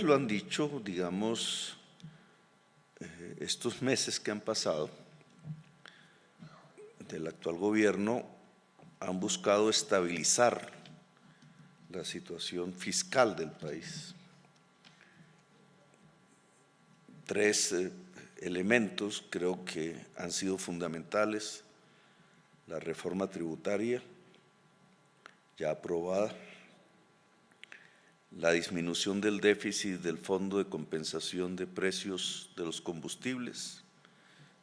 ustedes lo han dicho, digamos, estos meses que han pasado del actual gobierno han buscado estabilizar la situación fiscal del país. Tres elementos creo que han sido fundamentales: la reforma tributaria ya aprobada, la disminución del déficit del Fondo de Compensación de Precios de los Combustibles,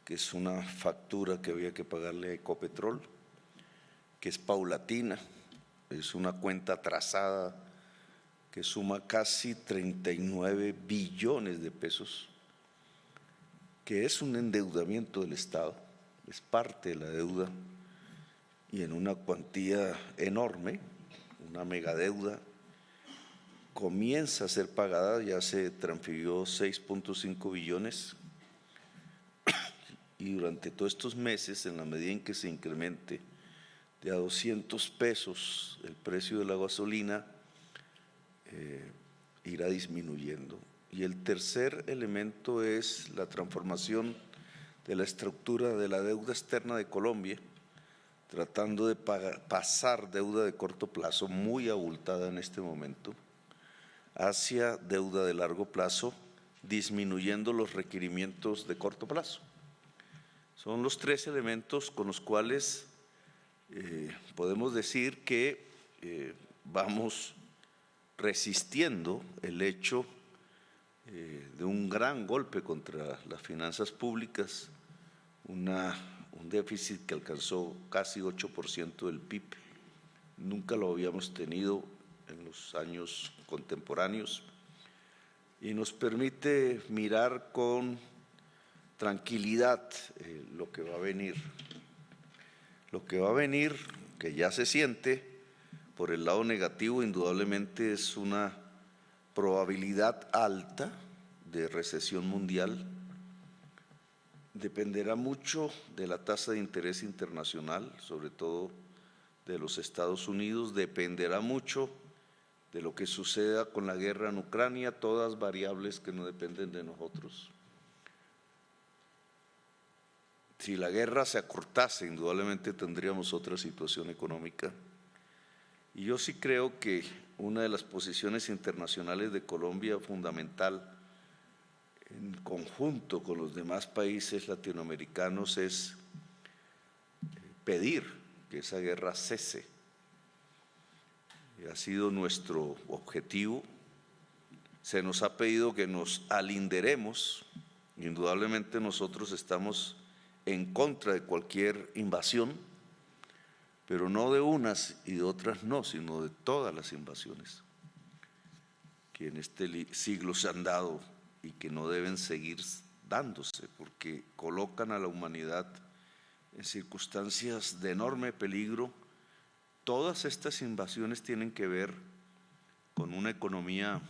que es una factura que había que pagarle a Ecopetrol, que es paulatina, es una cuenta atrasada que suma casi 39 billones de pesos, que es un endeudamiento del Estado, es parte de la deuda y en una cuantía enorme, una megadeuda. Comienza a ser pagada, ya se transfirió 6.5 billones y durante todos estos meses, en la medida en que se incremente de a 200 pesos el precio de la gasolina, irá disminuyendo. Y el tercer elemento es la transformación de la estructura de la deuda externa de Colombia, tratando de pasar deuda de corto plazo, muy abultada en este momento, hacia deuda de largo plazo, disminuyendo los requerimientos de corto plazo. Son los tres elementos con los cuales podemos decir que vamos resistiendo el hecho de un gran golpe contra las finanzas públicas, un déficit que alcanzó casi 8% del PIB. Nunca lo habíamos tenido en los años contemporáneos y nos permite mirar con tranquilidad lo que va a venir. Lo que va a venir, que ya se siente, por el lado negativo, indudablemente es una probabilidad alta de recesión mundial. Dependerá mucho de la tasa de interés internacional, sobre todo de los Estados Unidos, dependerá mucho de lo que suceda con la guerra en Ucrania, todas variables que no dependen de nosotros. Si la guerra se acortase, indudablemente tendríamos otra situación económica. Y yo sí creo que una de las posiciones internacionales de Colombia fundamental, en conjunto con los demás países latinoamericanos, es pedir que esa guerra cese. Ha sido nuestro objetivo. Se nos ha pedido que nos alinderemos. Indudablemente nosotros estamos en contra de cualquier invasión, pero no de unas y de otras no, sino de todas las invasiones que en este siglo se han dado y que no deben seguir dándose, porque colocan a la humanidad en circunstancias de enorme peligro. Todas estas invasiones tienen que ver con una economía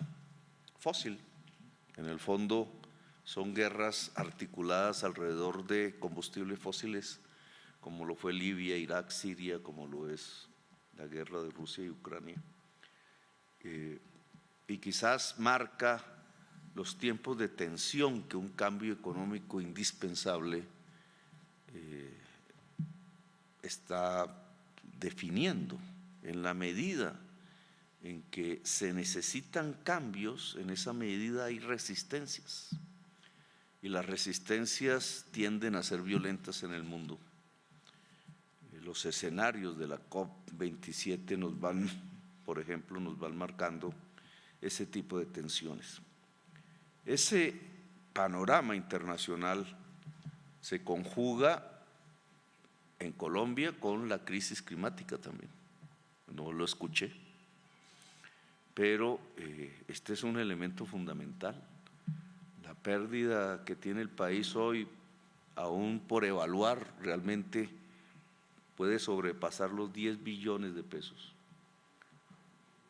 fósil. En el fondo son guerras articuladas alrededor de combustibles fósiles, como lo fue Libia, Irak, Siria, como lo es la guerra de Rusia y Ucrania. Y quizás marca los tiempos de tensión que un cambio económico indispensable está definiendo. En la medida en que se necesitan cambios, en esa medida hay resistencias, y las resistencias tienden a ser violentas en el mundo. Los escenarios de la COP27 nos van, por ejemplo, nos van marcando ese tipo de tensiones. Ese panorama internacional se conjuga en Colombia con la crisis climática también. No lo escuché, pero este es un elemento fundamental. La pérdida que tiene el país hoy, aún por evaluar, realmente puede sobrepasar los 10 billones de pesos.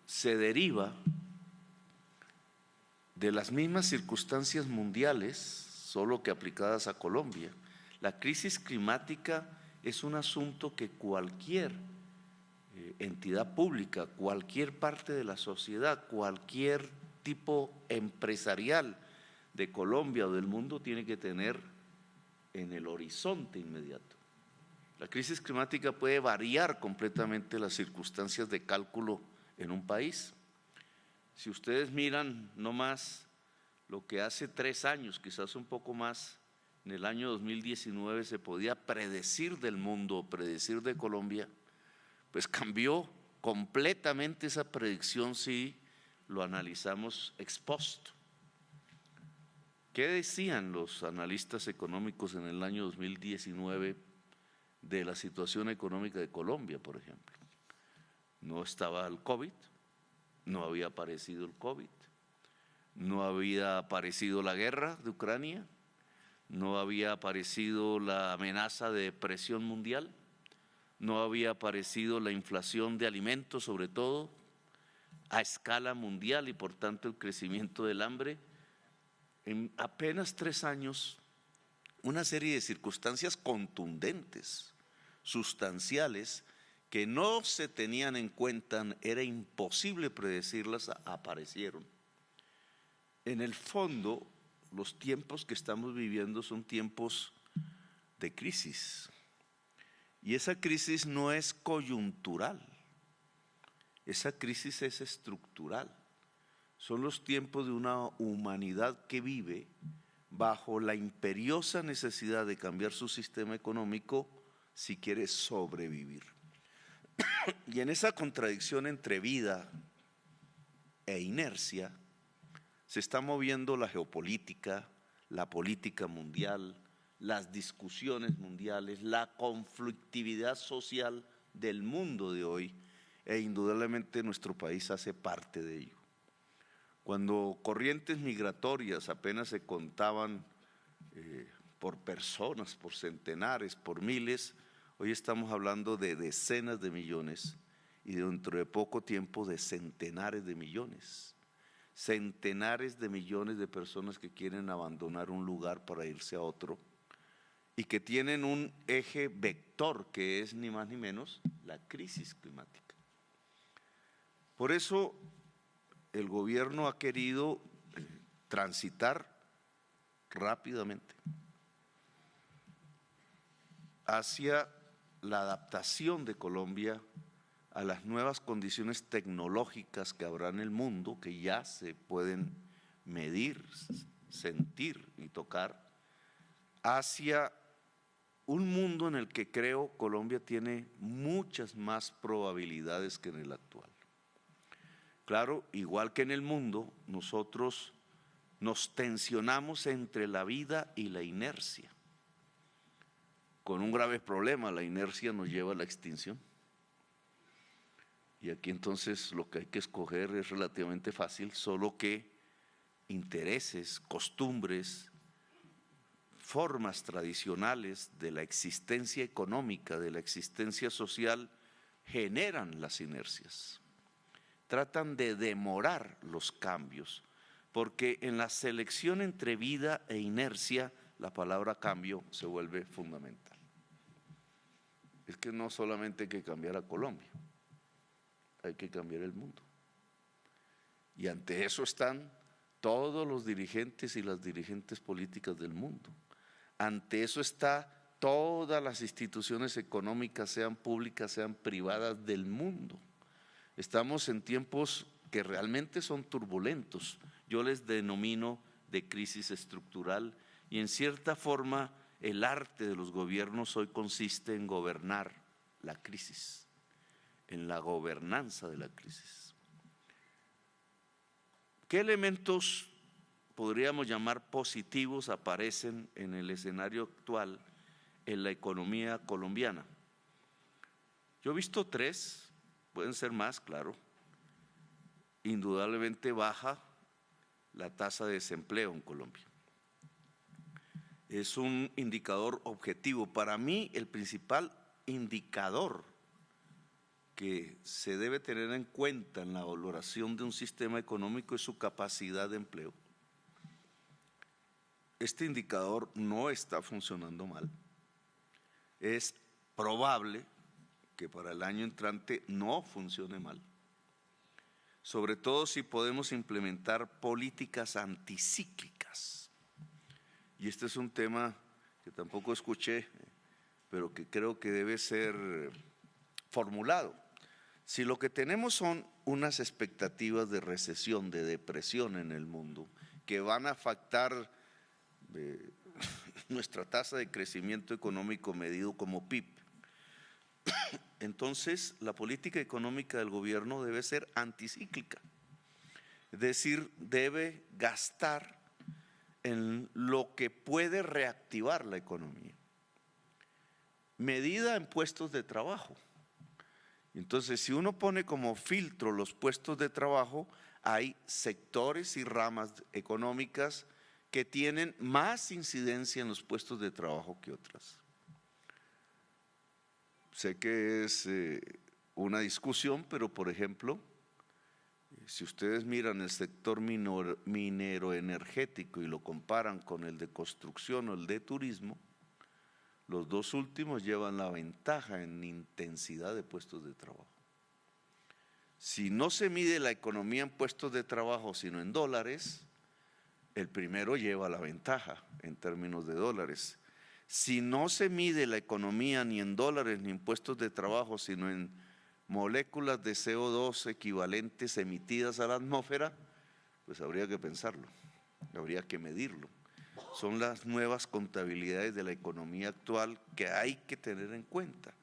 Se deriva de las mismas circunstancias mundiales, solo que aplicadas a Colombia. La crisis climática es un asunto que cualquier entidad pública, cualquier parte de la sociedad, cualquier tipo empresarial de Colombia o del mundo tiene que tener en el horizonte inmediato. La crisis climática puede variar completamente las circunstancias de cálculo en un país. Si ustedes miran nomás lo que hace 3 años, quizás un poco más, en el año 2019 se podía predecir del mundo, predecir de Colombia, pues cambió completamente esa predicción si lo analizamos ex post. ¿Qué decían los analistas económicos en el año 2019 de la situación económica de Colombia, por ejemplo? No estaba el COVID, no había aparecido el COVID, no había aparecido la guerra de Ucrania, no había aparecido la amenaza de depresión mundial, no había aparecido la inflación de alimentos, sobre todo, a escala mundial y por tanto el crecimiento del hambre. En apenas 3 años, una serie de circunstancias contundentes, sustanciales, que no se tenían en cuenta, era imposible predecirlas, aparecieron. En el fondo, los tiempos que estamos viviendo son tiempos de crisis. Y esa crisis no es coyuntural, esa crisis es estructural. Son los tiempos de una humanidad que vive bajo la imperiosa necesidad de cambiar su sistema económico si quiere sobrevivir. Y en esa contradicción entre vida e inercia se está moviendo la geopolítica, la política mundial, las discusiones mundiales, la conflictividad social del mundo de hoy, e indudablemente nuestro país hace parte de ello. Cuando corrientes migratorias apenas se contaban por personas, por centenares, por miles, hoy estamos hablando de decenas de millones y dentro de poco tiempo de centenares de millones. Centenares de millones de personas que quieren abandonar un lugar para irse a otro y que tienen un eje vector que es ni más ni menos la crisis climática. Por eso el gobierno ha querido transitar rápidamente hacia la adaptación de Colombia a las nuevas condiciones tecnológicas que habrá en el mundo, que ya se pueden medir, sentir y tocar, hacia un mundo en el que creo Colombia tiene muchas más probabilidades que en el actual. Claro, igual que en el mundo, nosotros nos tensionamos entre la vida y la inercia, con un grave problema: la inercia nos lleva a la extinción. Y aquí entonces lo que hay que escoger es relativamente fácil, solo que intereses, costumbres, formas tradicionales de la existencia económica, de la existencia social, generan las inercias. Tratan de demorar los cambios, porque en la selección entre vida e inercia, la palabra cambio se vuelve fundamental. Es que no solamente hay que cambiar a Colombia, hay que cambiar el mundo. Y ante eso están todos los dirigentes y las dirigentes políticas del mundo. Ante eso está todas las instituciones económicas, sean públicas, sean privadas del mundo. Estamos en tiempos que realmente son turbulentos. Yo les denomino de crisis estructural y en cierta forma el arte de los gobiernos hoy consiste en gobernar la crisis, en la gobernanza de la crisis. ¿Qué elementos podríamos llamar positivos aparecen en el escenario actual en la economía colombiana? Yo he visto 3, pueden ser más, claro. Indudablemente baja la tasa de desempleo en Colombia. Es un indicador objetivo. Para mí, el principal indicador que se debe tener en cuenta en la valoración de un sistema económico es su capacidad de empleo. Este indicador no está funcionando mal. Es probable que para el año entrante no funcione mal. sobre todo si podemos implementar políticas anticíclicas. Y este es un tema que tampoco escuché, pero que creo que debe ser formulado. Si lo que tenemos son unas expectativas de recesión, de depresión en el mundo, que van a afectar nuestra tasa de crecimiento económico medido como PIB, entonces la política económica del gobierno debe ser anticíclica, es decir, debe gastar en lo que puede reactivar la economía, medida en puestos de trabajo. Entonces, si uno pone como filtro los puestos de trabajo, hay sectores y ramas económicas que tienen más incidencia en los puestos de trabajo que otras. Sé que es una discusión, pero por ejemplo, si ustedes miran el sector minero energético y lo comparan con el de construcción o el de turismo, los dos últimos llevan la ventaja en intensidad de puestos de trabajo. Si no se mide la economía en puestos de trabajo, sino en dólares, el primero lleva la ventaja en términos de dólares. Si no se mide la economía ni en dólares ni en puestos de trabajo, sino en moléculas de CO2 equivalentes emitidas a la atmósfera, pues habría que pensarlo, habría que medirlo. Son las nuevas contabilidades de la economía actual que hay que tener en cuenta.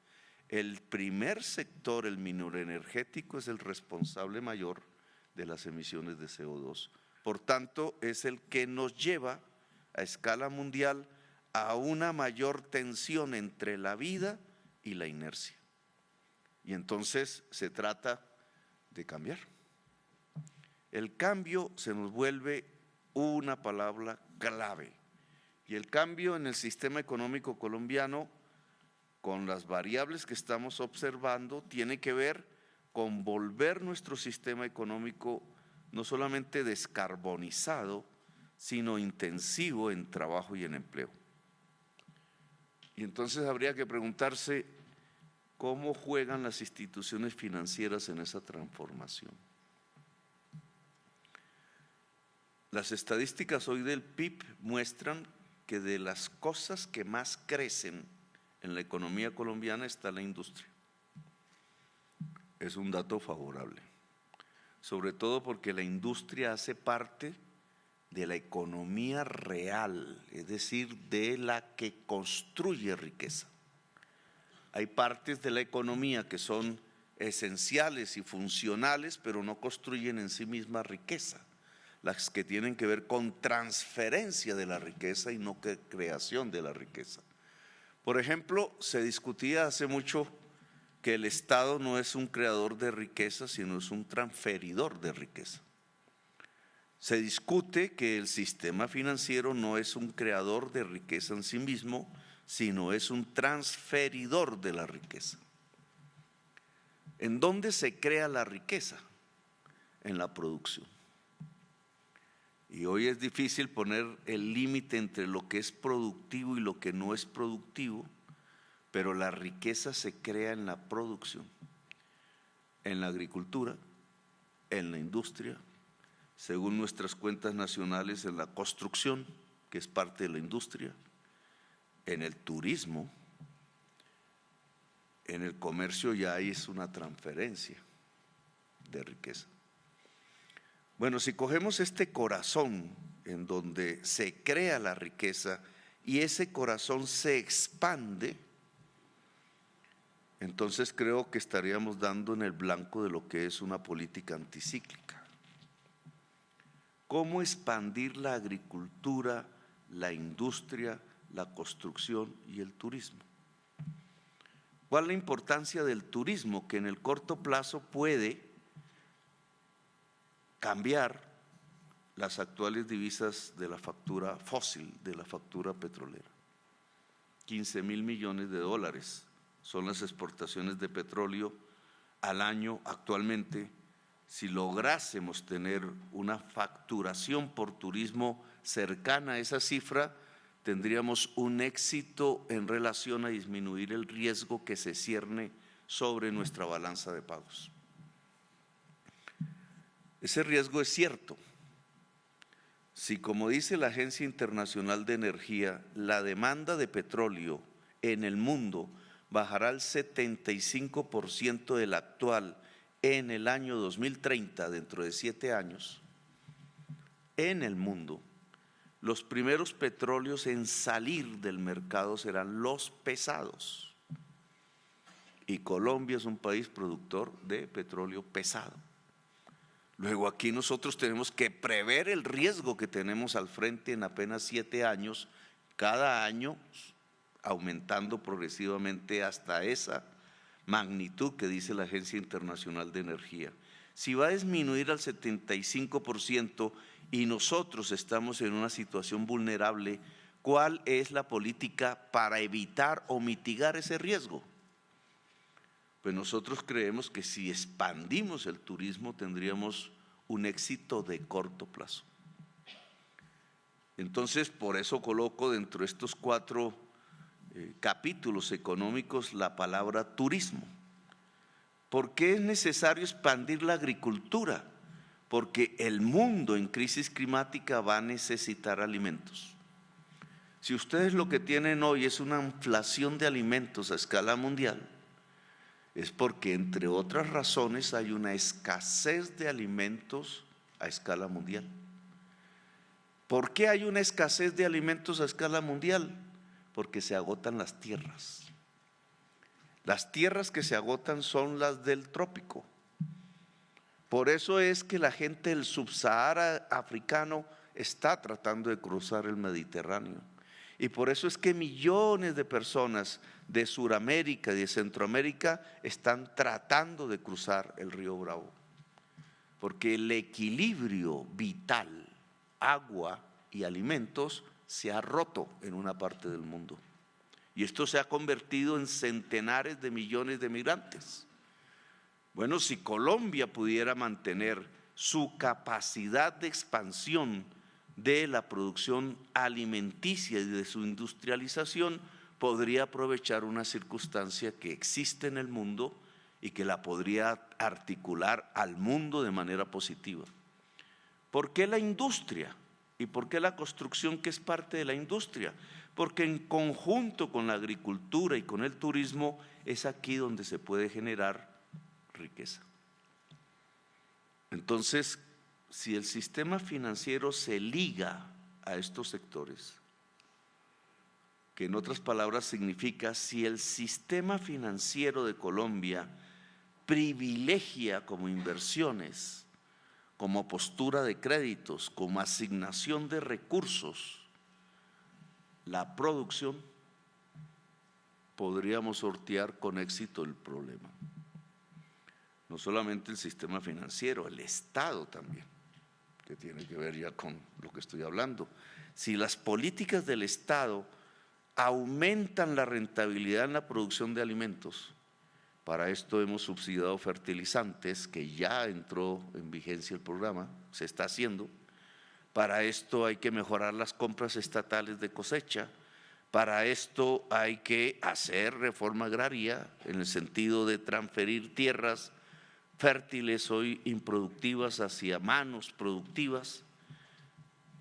El primer sector, el mineroenergético, es el responsable mayor de las emisiones de CO2. Por tanto, es el que nos lleva a escala mundial a una mayor tensión entre la vida y la inercia. Y entonces se trata de cambiar. El cambio se nos vuelve una palabra clave. Y el cambio en el sistema económico colombiano, con las variables que estamos observando, tiene que ver con volver nuestro sistema económico no solamente descarbonizado, sino intensivo en trabajo y en empleo. Y entonces habría que preguntarse cómo juegan las instituciones financieras en esa transformación. Las estadísticas hoy del PIB muestran que de las cosas que más crecen en la economía colombiana está la industria. Es un dato favorable, sobre todo porque la industria hace parte de la economía real, es decir, de la que construye riqueza. Hay partes de la economía que son esenciales y funcionales, pero no construyen en sí misma riqueza. Las que tienen que ver con transferencia de la riqueza y no creación de la riqueza. Por ejemplo, se discutía hace mucho que el Estado no es un creador de riqueza, sino es un transferidor de riqueza. Se discute que el sistema financiero no es un creador de riqueza en sí mismo, sino es un transferidor de la riqueza. ¿En dónde se crea la riqueza? En la producción. Y hoy es difícil poner el límite entre lo que es productivo y lo que no es productivo, pero la riqueza se crea en la producción, en la agricultura, en la industria, según nuestras cuentas nacionales, en la construcción, que es parte de la industria, en el turismo, en el comercio ya hay una transferencia de riqueza. Bueno, si cogemos este corazón en donde se crea la riqueza y ese corazón se expande, entonces creo que estaríamos dando en el blanco de lo que es una política anticíclica. ¿Cómo expandir la agricultura, la industria, la construcción y el turismo? ¿Cuál es la importancia del turismo? Que en el corto plazo puede cambiar las actuales divisas de la factura fósil, de la factura petrolera. 15.000 millones de dólares son las exportaciones de petróleo al año actualmente. Si lográsemos tener una facturación por turismo cercana a esa cifra, tendríamos un éxito en relación a disminuir el riesgo que se cierne sobre nuestra balanza de pagos. Ese riesgo es cierto. Si, como dice la Agencia Internacional de Energía, la demanda de petróleo en el mundo bajará al 75% del actual en el año 2030, dentro de 7 años, en el mundo, los primeros petróleos en salir del mercado serán los pesados. Y Colombia es un país productor de petróleo pesado. Luego aquí nosotros tenemos que prever el riesgo que tenemos al frente en apenas 7 años, cada año aumentando progresivamente hasta esa magnitud que dice la Agencia Internacional de Energía. Si va a disminuir al 75% y nosotros estamos en una situación vulnerable, ¿cuál es la política para evitar o mitigar ese riesgo? Pues nosotros creemos que si expandimos el turismo tendríamos un éxito de corto plazo. Entonces, por eso coloco dentro de estos 4 capítulos económicos la palabra turismo. ¿Por qué es necesario expandir la agricultura? Porque el mundo en crisis climática va a necesitar alimentos. Si ustedes lo que tienen hoy es una inflación de alimentos a escala mundial, es porque, entre otras razones, hay una escasez de alimentos a escala mundial. ¿Por qué hay una escasez de alimentos a escala mundial? Porque se agotan las tierras. Las tierras que se agotan son las del trópico. Por eso es que la gente del subsahara africano está tratando de cruzar el Mediterráneo. Y por eso es que millones de personas de Sudamérica y de Centroamérica están tratando de cruzar el río Bravo. Porque el equilibrio vital, agua y alimentos, se ha roto en una parte del mundo. Y esto se ha convertido en centenares de millones de migrantes. Bueno, si Colombia pudiera mantener su capacidad de expansión de la producción alimenticia y de su industrialización, podría aprovechar una circunstancia que existe en el mundo y que la podría articular al mundo de manera positiva. ¿Por qué la industria? ¿Y por qué la construcción, que es parte de la industria? Porque en conjunto con la agricultura y con el turismo es aquí donde se puede generar riqueza. Entonces, si el sistema financiero se liga a estos sectores, que en otras palabras significa, si el sistema financiero de Colombia privilegia como inversiones, como postura de créditos, como asignación de recursos, la producción, podríamos sortear con éxito el problema. No solamente el sistema financiero, el Estado también, que tiene que ver ya con lo que estoy hablando. Si las políticas del Estado aumentan la rentabilidad en la producción de alimentos, para esto hemos subsidiado fertilizantes, que ya entró en vigencia el programa, se está haciendo. Para esto hay que mejorar las compras estatales de cosecha. Para esto hay que hacer reforma agraria en el sentido de transferir tierras fértiles hoy improductivas hacia manos productivas.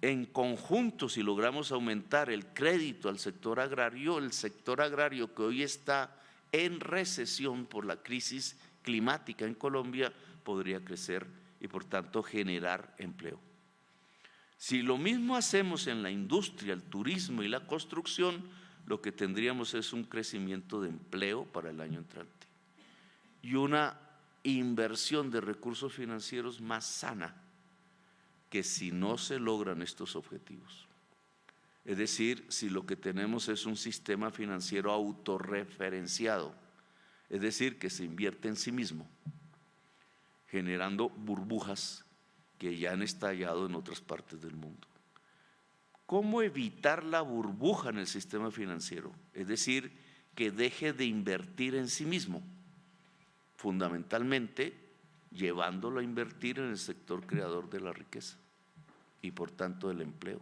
En conjunto, si logramos aumentar el crédito al sector agrario, el sector agrario que hoy está en recesión por la crisis climática en Colombia, podría crecer y por tanto generar empleo. Si lo mismo hacemos en la industria, el turismo y la construcción, lo que tendríamos es un crecimiento de empleo para el año entrante y una inversión de recursos financieros más sana que si no se logran estos objetivos. Es decir, si lo que tenemos es un sistema financiero autorreferenciado, es decir, que se invierte en sí mismo, generando burbujas que ya han estallado en otras partes del mundo. ¿Cómo evitar la burbuja en el sistema financiero? Es decir, que deje de invertir en sí mismo, fundamentalmente llevándolo a invertir en el sector creador de la riqueza y por tanto del empleo.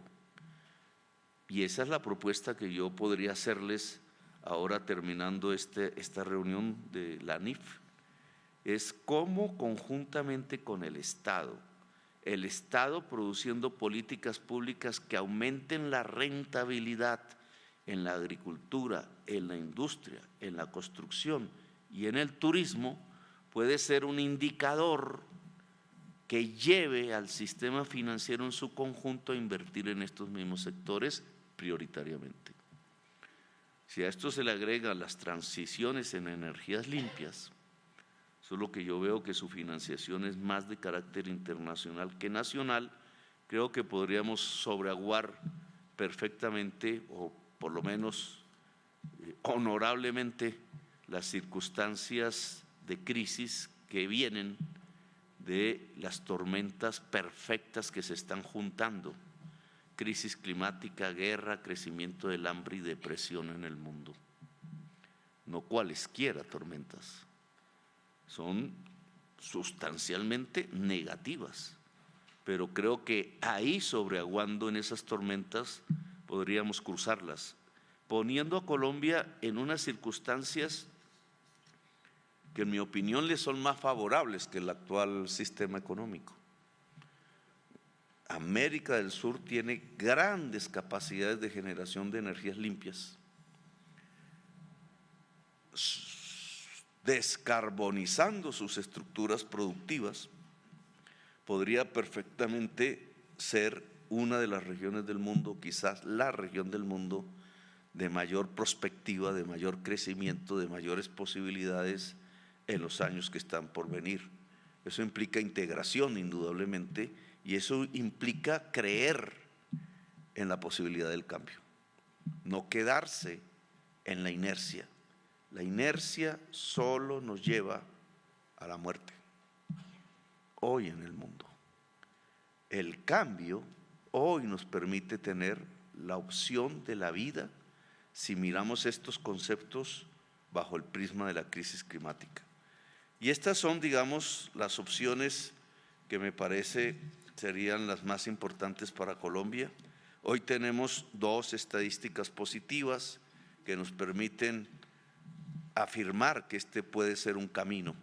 Y esa es la propuesta que yo podría hacerles ahora terminando esta reunión de la ANIF, es cómo conjuntamente con el Estado el Estado produciendo políticas públicas que aumenten la rentabilidad en la agricultura, en la industria, en la construcción y en el turismo, puede ser un indicador que lleve al sistema financiero en su conjunto a invertir en estos mismos sectores prioritariamente. Si a esto se le agregan las transiciones en energías limpias, solo que yo veo que su financiación es más de carácter internacional que nacional, creo que podríamos sobreaguar perfectamente o por lo menos honorablemente las circunstancias de crisis que vienen de las tormentas perfectas que se están juntando: crisis climática, guerra, crecimiento del hambre y depresión en el mundo. No cualesquiera tormentas, son sustancialmente negativas, pero creo que ahí, sobreaguando en esas tormentas, podríamos cruzarlas, poniendo a Colombia en unas circunstancias que en mi opinión le son más favorables que el actual sistema económico. América del Sur tiene grandes capacidades de generación de energías limpias, descarbonizando sus estructuras productivas, podría perfectamente ser una de las regiones del mundo, quizás la región del mundo de mayor perspectiva, de mayor crecimiento, de mayores posibilidades en los años que están por venir. Eso implica integración, indudablemente, y eso implica creer en la posibilidad del cambio, no quedarse en la inercia. La inercia solo nos lleva a la muerte hoy en el mundo. El cambio hoy nos permite tener la opción de la vida si miramos estos conceptos bajo el prisma de la crisis climática. Y estas son, digamos, las opciones que me parece serían las más importantes para Colombia. Hoy tenemos dos estadísticas positivas que nos permiten afirmar que este puede ser un camino: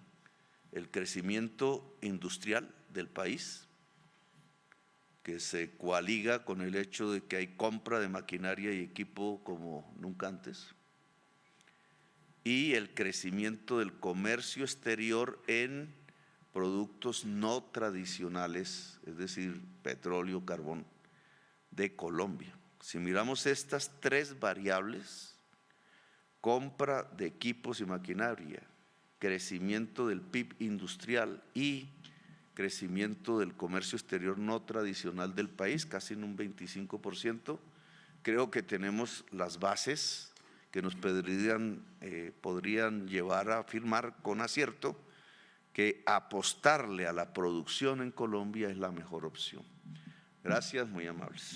el crecimiento industrial del país, que se coaliga con el hecho de que hay compra de maquinaria y equipo como nunca antes, y el crecimiento del comercio exterior en productos no tradicionales, es decir, petróleo, carbón, de Colombia. Si miramos estas tres variables: compra de equipos y maquinaria, crecimiento del PIB industrial y crecimiento del comercio exterior no tradicional del país, casi en un 25%, creo que tenemos las bases que nos podrían llevar a afirmar con acierto que apostarle a la producción en Colombia es la mejor opción. Gracias, muy amables.